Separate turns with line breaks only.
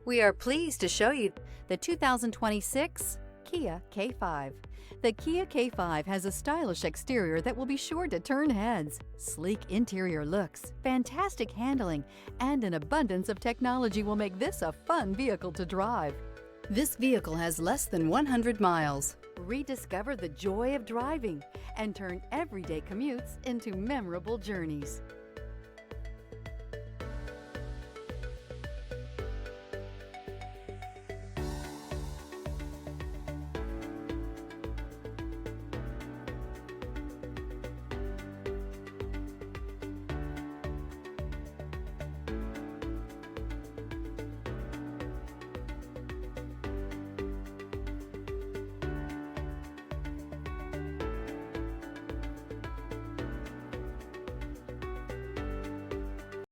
We are pleased to show you the 2026 Kia K5. The Kia K5 has a stylish exterior that will be sure to turn heads, sleek interior looks, fantastic handling, and an abundance of technology will make this a fun vehicle to drive. This vehicle has less than 100 miles. Rediscover the joy of driving and turn everyday commutes into memorable journeys.